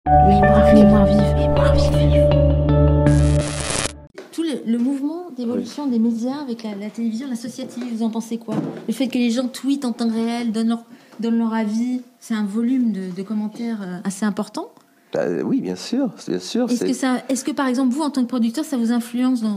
Mémoire vive. Tout le mouvement d'évolution des médias avec la télévision, l'associative, vous en pensez quoi? Le fait que les gens tweetent en temps réel, donnent leur avis, c'est un volume de commentaires assez important. Oui, bien sûr. Est-ce que par exemple, vous, en tant que producteur, ça vous influence dans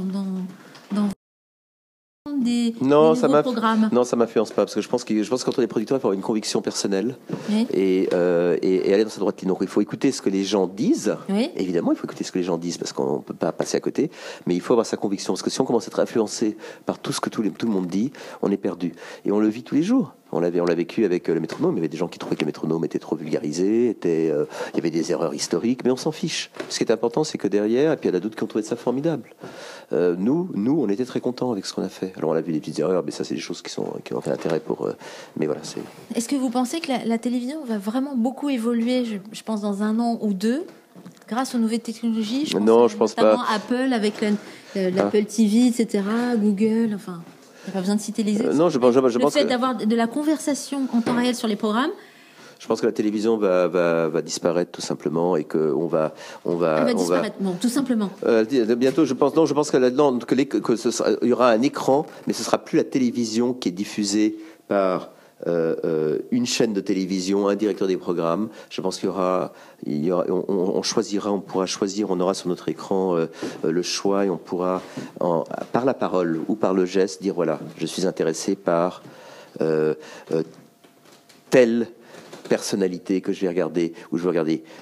des nouveaux programmes? Non, ça m'influence pas, parce que je pense qu'entre les producteurs, il faut avoir une conviction personnelle, Oui. et aller dans sa droite ligne. Donc il faut écouter ce que les gens disent. Oui. Évidemment, il faut écouter ce que les gens disent, parce qu'on ne peut pas passer à côté, mais il faut avoir sa conviction, parce que si on commence à être influencé par tout ce que tout le monde dit, on est perdu. Et on le vit tous les jours. On l'a vécu avec le métronome. Il y avait des gens qui trouvaient que le métronome était trop vulgarisé, il y avait des erreurs historiques, mais on s'en fiche. Ce qui est important, c'est que derrière, et puis il y en a d'autres qui ont trouvé ça formidable. Nous, on était très contents avec ce qu'on a fait. Alors on a vu des petites erreurs, mais ça, c'est des choses qui ont fait intérêt pour. Mais voilà, c'est. Est-ce que vous pensez que la télévision va vraiment beaucoup évoluer, je pense, dans 1 an ou 2, grâce aux nouvelles technologies? Je pense notamment pas. Apple avec l'Apple TV, etc., Google, enfin. Il n'y a pas besoin de citer les exemples. Non, je pense fait d'avoir de la conversation en temps réel sur les programmes. Je pense que la télévision va disparaître tout simplement, et que on va disparaître. Non, tout simplement. Bientôt, je pense il y aura un écran, mais ce sera plus la télévision qui est diffusée par une chaîne de télévision, un directeur des programmes. Je pense on choisira, on pourra choisir, on aura sur notre écran le choix, et on pourra, par la parole ou par le geste, dire voilà, je suis intéressé par telle personnalité que je vais regarder, ou je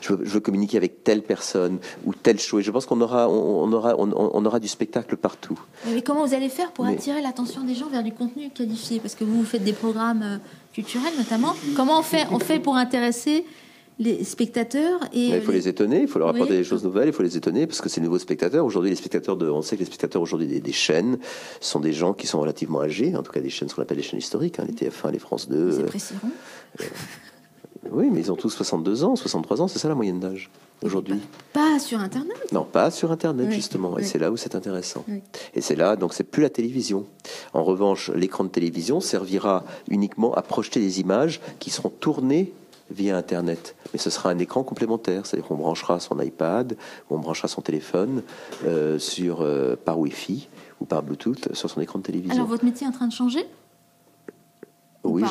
veux communiquer avec telle personne ou telle chose. Et je pense qu'on aura du spectacle partout. Mais comment vous allez faire pour attirer l'attention des gens vers du contenu qualifié? Parce que vous faites des programmes culturels notamment. Comment on fait pour intéresser les spectateurs? Il faut les étonner, il faut leur apporter des choses nouvelles, il faut les étonner, parce que c'est les nouveaux spectateurs. Aujourd'hui, on sait que les spectateurs aujourd'hui des chaînes sont des gens qui sont relativement âgés, en tout cas des chaînes, ce qu'on appelle les chaînes historiques, les TF1, les France 2. Vous apprécieront. Oui, mais ils ont tous 62 ans, 63 ans, c'est ça la moyenne d'âge aujourd'hui. Pas sur Internet. Non, pas sur Internet, justement. Oui. Et c'est là où c'est intéressant. Oui. Et c'est là, donc c'est plus la télévision. En revanche, l'écran de télévision servira uniquement à projeter des images qui seront tournées via Internet. Mais ce sera un écran complémentaire, c'est-à-dire qu'on branchera son iPad, ou on branchera son téléphone par Wi-Fi ou par Bluetooth sur son écran de télévision. Alors votre métier est en train de changer? Oui,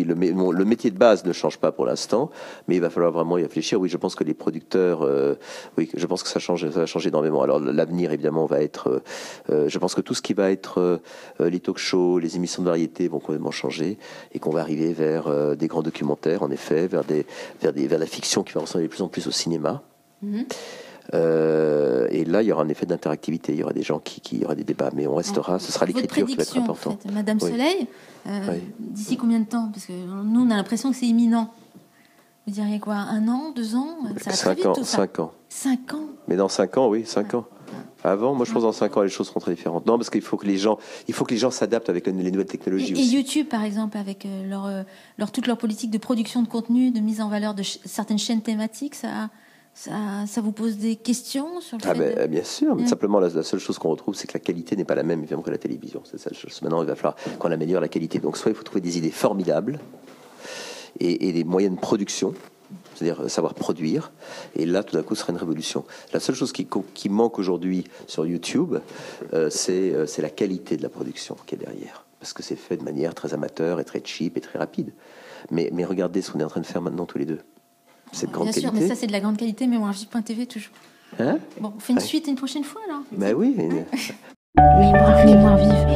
le métier de base ne change pas pour l'instant, mais il va falloir vraiment y réfléchir. Oui, je pense que les producteurs, je pense que ça va changer énormément. Alors l'avenir, évidemment, va être, je pense que tout ce qui va être les talk-shows, les émissions de variété vont complètement changer, et qu'on va arriver vers des grands documentaires, en effet, vers la fiction qui va ressembler de plus en plus au cinéma. Mm-hmm. Et là, il y aura un effet d'interactivité. Il y aura des gens il y aura des débats, mais on restera. Ce sera l'écriture qui va être important. En fait, Madame Soleil, d'ici combien de temps? Parce que nous, on a l'impression que c'est imminent. Vous diriez quoi? 1 an, 2 ans? Ça va très vite, tout ça. 5 ans. 5 ans. Mais dans 5 ans, oui, 5 ans. Avant, moi, je pense que dans 5 ans, les choses seront très différentes. Non, parce qu'il faut que les gens s'adaptent avec les nouvelles technologies. Et YouTube, par exemple, avec toute leur politique de production de contenu, de mise en valeur de certaines chaînes thématiques, ça vous pose des questions sur le fait bien sûr, mais simplement la seule chose qu'on retrouve, c'est que la qualité n'est pas la même évidemment que la télévision. C'est ça. Maintenant, il va falloir qu'on améliore la qualité. Donc soit il faut trouver des idées formidables et des moyens de production, c'est-à-dire savoir produire, et là tout d'un coup ce sera une révolution. La seule chose qui manque aujourd'hui sur YouTube, c'est la qualité de la production qui est derrière, parce que c'est fait de manière très amateur et très cheap et très rapide. Mais regardez ce qu'on est en train de faire maintenant tous les deux. C'est de grande qualité. Bien sûr, mais ça c'est de la grande qualité, mais Mémoire-vive.tv toujours. Bon, on fait une suite une prochaine fois alors. Ben oui. Mémoire vive.